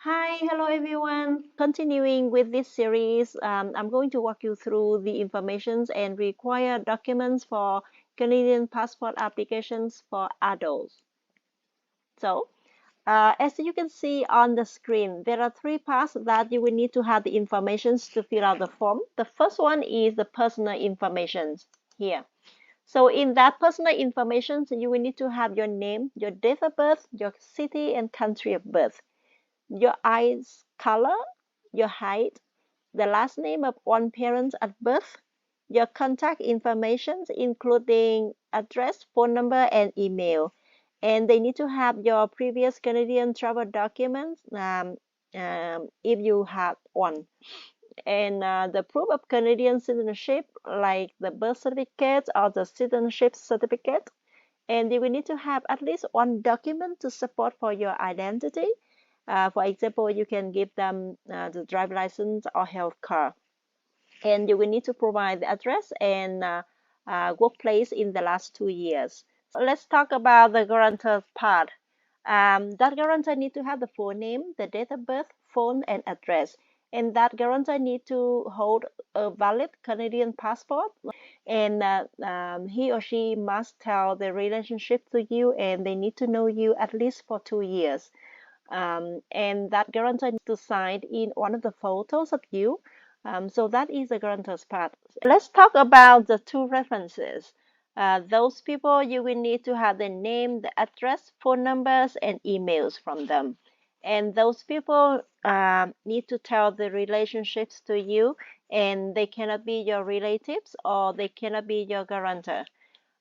Hi, hello everyone. Continuing with this series, I'm going to walk you through the informations and required documents for Canadian passport applications for adults. So, as you can see on the screen, there are three parts that you will need to have the informations to fill out the form. The first one is the personal information here. So in that personal information, you will need to have your name, your date of birth, your city and country of birth, your eyes color, your height, the last name of one parent at birth, your contact information, including address, phone number, and email. And they need to have your previous Canadian travel documents if you have one. And the proof of Canadian citizenship, like the birth certificate or the citizenship certificate. And you will need to have at least one document to support for your identity. For example, you can give them the driver license or health card. And you will need to provide the address and workplace in the last 2 years. So let's talk about the guarantor part. That guarantor need to have the full name, the date of birth, phone, and address. And that guarantor need to hold a valid Canadian passport. And he or she must tell the relationship to you, and they need to know you at least for 2 years. And that guarantor needs to sign in one of the photos of you. So that is the guarantor's part. Let's talk about the two references. Those people, you will need to have the name, the address, phone numbers, and emails from them. And those people need to tell the relationships to you, and they cannot be your relatives or they cannot be your guarantor.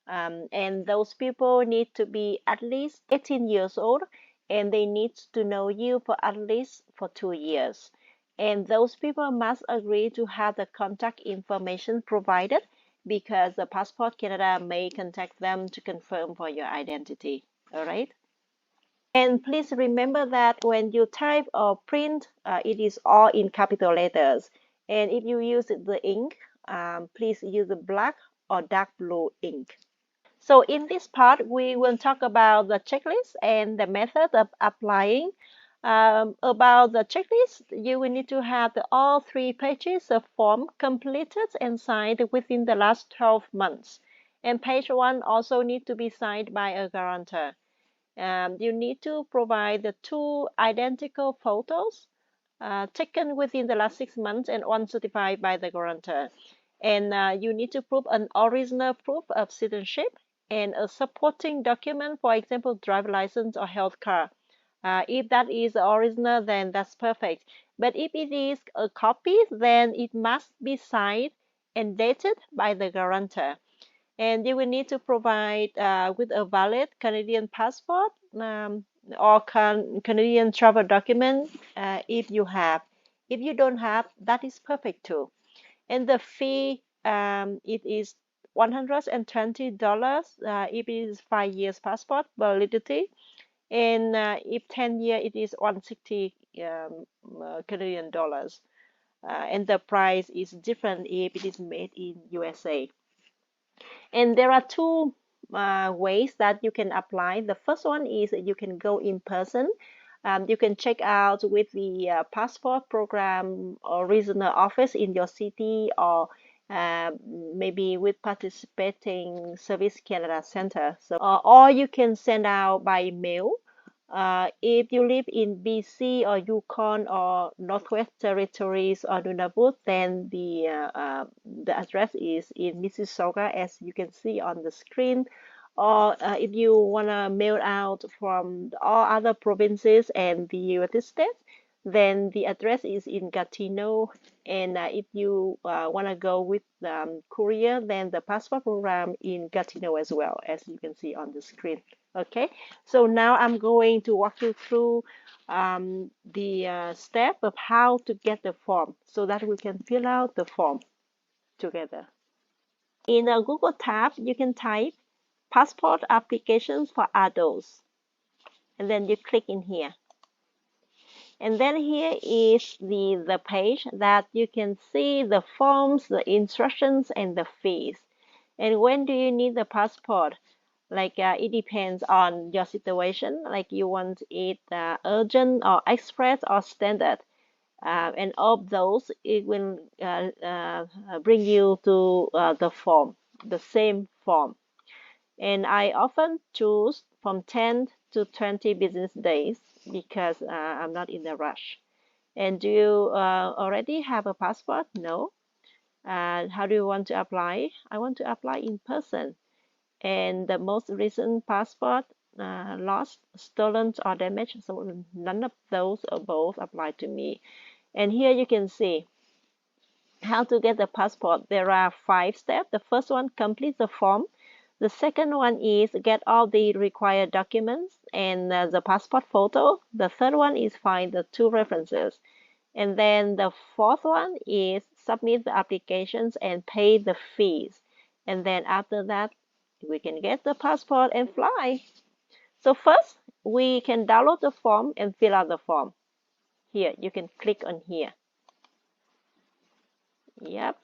And those people need to be at least 18 years old, and they need to know you for at least for 2 years. And those people must agree to have the contact information provided, because the Passport Canada may contact them to confirm for your identity. All right. And please remember that when you type or print, it is all in capital letters. And if you use the ink, please use the black or dark blue ink. So in this part, we will talk about the checklist and the method of applying. About the checklist, you will need to have all 3 pages of form completed and signed within the last 12 months. And page 1 also need to be signed by a guarantor. You need to provide the 2 identical photos taken within the last 6 months and one certified by the guarantor. And you need to prove an original proof of citizenship and a supporting document, for example, driver license or health card. If that is the original, then that's perfect. But if it is a copy, then it must be signed and dated by the guarantor. And you will need to provide with a valid Canadian passport or Canadian travel document if you have. If you don't have, that is perfect too. And the fee, it is $120 if it is 5 years passport validity. And if 10 year, it is 160 Canadian dollars. And the price is different if it is made in USA. And there are two ways that you can apply. The first one is that you can go in person. You can check out with the passport program or regional office in your city, or maybe with participating Service Canada Center. So, or you can send out by mail. If you live in BC or Yukon or Northwest Territories or Nunavut, then the address is in Mississauga, as you can see on the screen. Or if you want to mail out from all other provinces and the United States, then the address is in Gatineau. And if you want to go with courier, then the passport program in Gatineau as well, as you can see on the screen. Okay, so now I'm going to walk you through the step of how to get the form so that we can fill out the form together. In a Google tab, you can type passport applications for adults, and then you click in here. And then here is the page that you can see the forms, the instructions, and the fees. And when do you need the passport? Like it depends on your situation, like you want it urgent or express or standard, and of those it will bring you to the form, the same form. And I often choose from 10 to 20 business days because I'm not in a rush. And do you already have a passport? No. How do you want to apply? I want to apply in person. And the most recent passport lost, stolen, or damaged, so none of those or both apply to me. And here you can see how to get the passport. There are 5 steps. The first one, complete the form. The second one is get all the required documents and the passport photo. The third one is find the 2 references. And then the fourth one is submit the applications and pay the fees. And then after that, we can get the passport and fly. So first, we can download the form and fill out the form. Here, you can click on here. Yep.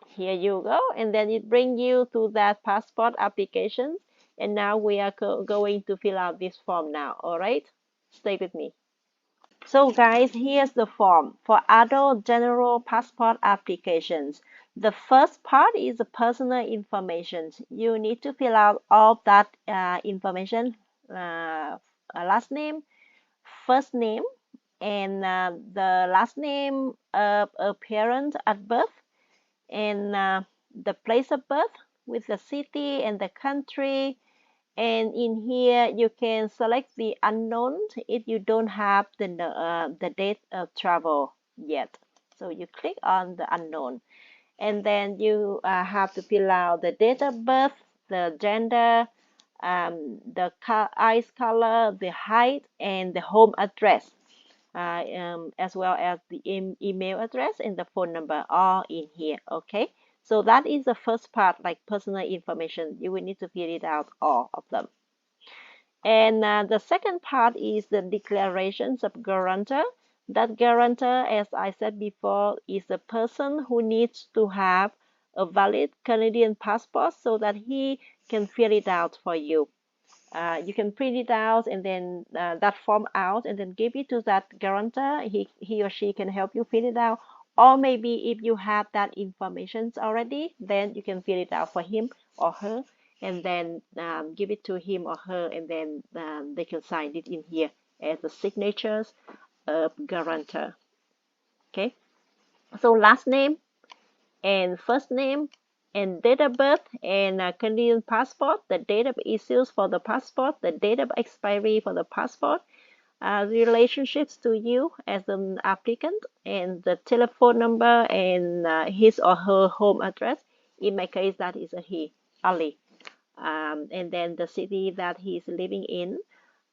Here you go. And then it brings you to that passport application. And now we are going to fill out this form now. All right? Stay with me. So guys, here's the form for adult general passport applications. The first part is the personal information. You need to fill out all that information, last name, first name, and the last name of a parent at birth, and the place of birth with the city and the country. And in here you can select the unknown if you don't have the date of travel yet. So you click on the unknown, and then you have to fill out the date of birth, the gender, the eyes color, the height, and the home address, as well as the email address and the phone number, all in here. Okay, so that is the first part, like personal information. You will need to fill it out, all of them. And the second part is the declarations of guarantor. That guarantor, as I said before, is the person who needs to have a valid Canadian passport so that he can fill it out for you. You can print it out and then that form out and then give it to that guarantor. He or she can help you fill it out. Or maybe if you have that information already, then you can fill it out for him or her and then give it to him or her, and then they can sign it in here as the signatures of guarantor. Okay, so last name and first name and date of birth and Canadian passport, the date of issues for the passport, the date of expiry for the passport, relationships to you as an applicant, and the telephone number and his or her home address. In my case, that is a he, Ali. And then the city that he's living in.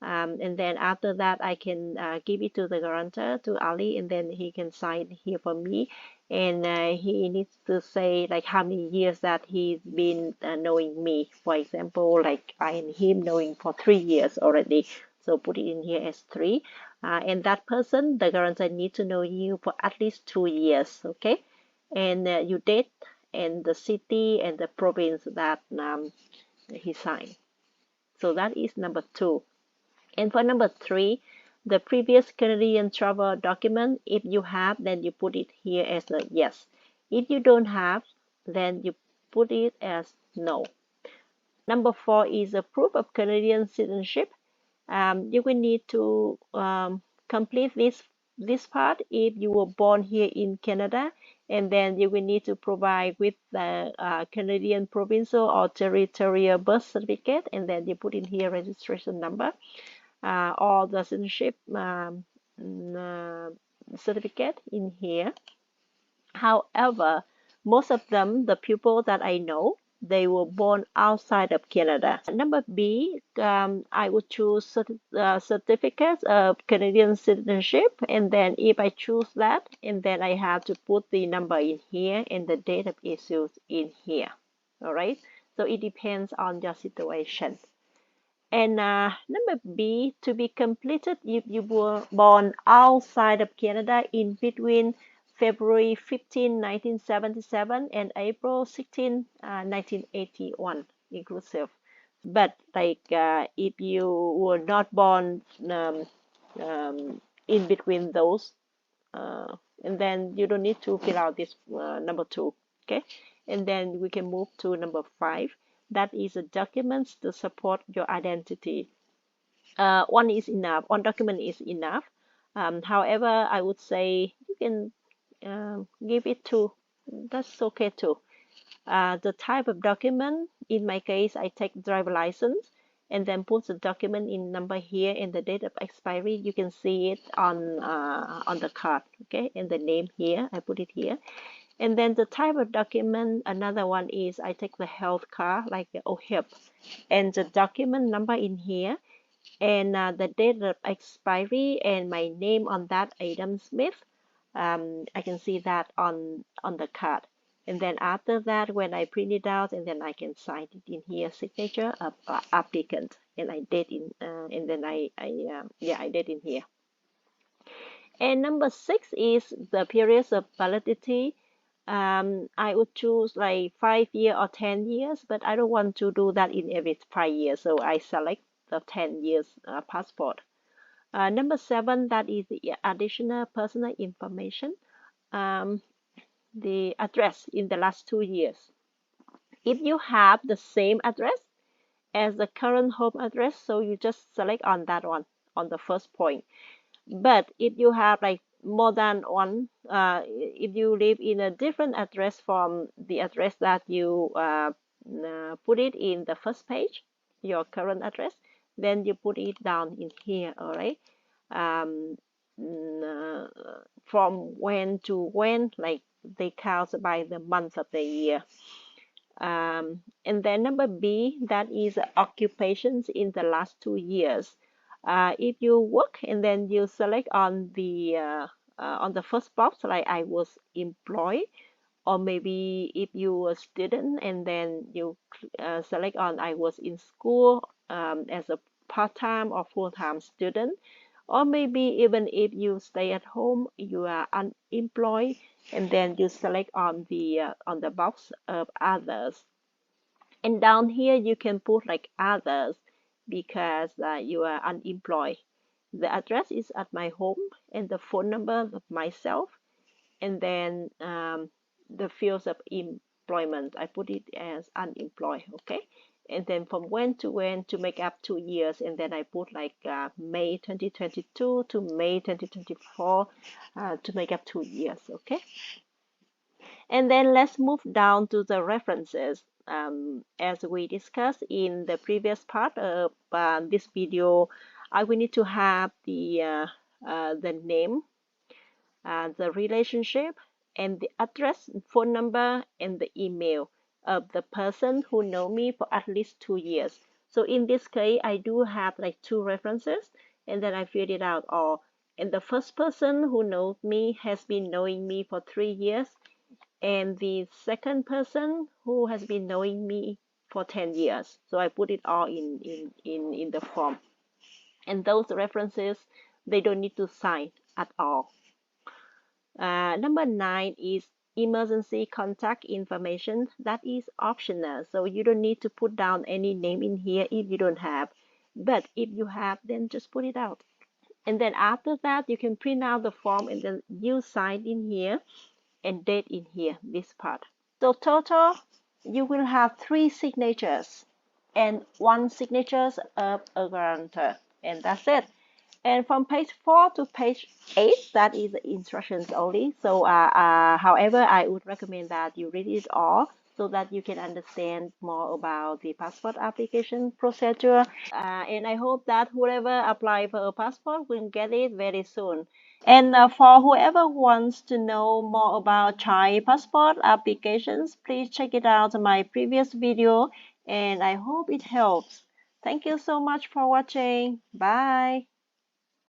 And then after that, I can give it to the guarantor, to Ali, and then he can sign here for me. And he needs to say like how many years that he's been knowing me. For example, like I and him knowing for 3 years already. So put it in here as 3. And that person, the guarantor, need to know you for at least 2 years. Okay, and your date and the city and the province that he signed. So that is number 2. And for number 3, the previous Canadian travel document, if you have, then you put it here as a yes. If you don't have, then you put it as no. Number 4 is a proof of Canadian citizenship. You will need to complete this part if you were born here in Canada, and then you will need to provide with the Canadian provincial or territorial birth certificate, and then you put in here registration number or the citizenship certificate in here. However, most of them, the people that I know, they were born outside of Canada. Number B, I would choose certificates of Canadian citizenship, and then if I choose that, and then I have to put the number in here and the date of issues in here. All right, so it depends on your situation. And number B, to be completed if you were born outside of Canada in between February 15, 1977 and April 16, 1981 inclusive. But like if you were not born in between those, and then you don't need to fill out this number 2. Okay, and then we can move to number 5. That is a documents to support your identity. One is enough. One document is enough. However, I would say you can give it two. That's okay too. The type of document, in my case, I take driver license and then put the document in number here and the date of expiry. You can see it on the card, okay, and the name here. I put it here. And then the type of document, another one is I take the health card like the OHIP and the document number in here and the date of expiry and my name on that, Adam Smith. I can see that on the card. And then after that, when I print it out, and then I can sign it in here, signature of applicant, and I date in, and then I date in here. And number 6 is the periods of validity. I would choose like 5 years or 10 years, but I don't want to do that in every 5 years, so I select the 10 years passport. Number 7, that is the additional personal information. The address in the last 2 years. If you have the same address as the current home address, so you just select on that one on the first point. But if you have like more than one, if you live in a different address from the address that you put it in the first page, your current address, then you put it down in here, all right? From when to when, like they count by the month of the year. And then number B, that is occupations in the last 2 years. If you work and then you select on the first box, like I was employed, or maybe if you were a student and then you select on I was in school as a part-time or full-time student, or maybe even if you stay at home, you are unemployed, and then you select on the box of others. And down here you can put like others because you are unemployed. The address is at my home and the phone number of myself, and then the fields of employment, I put it as unemployed, okay? And then from when to make up 2 years, and then I put like May 2022 to May 2024 to make up 2 years, okay? And then let's move down to the references. As we discussed in the previous part of this video, I will need to have the name, the relationship, and the address, phone number, and the email of the person who know me for at least 2 years. So in this case, I do have like 2 references, and then I filled it out all. And the first person who knows me has been knowing me for 3 years, and the second person who has been knowing me for 10 years. So I put it all in the form. And those references, they don't need to sign at all. Number 9 is emergency contact information. That is optional, so you don't need to put down any name in here if you don't have. But if you have, then just put it out. And then after that, you can print out the form and then you sign in here and date in here, this part. So total, you will have 3 signatures and 1 signature of a guarantor, and that's it. And from page 4 to page 8, that is the instructions only. So however, I would recommend that you read it all so that you can understand more about the passport application procedure. And I hope that whoever apply for a passport will get it very soon. And for whoever wants to know more about Thai passport applications, please check it out in my previous video, and I hope it helps. Thank you so much for watching. Bye.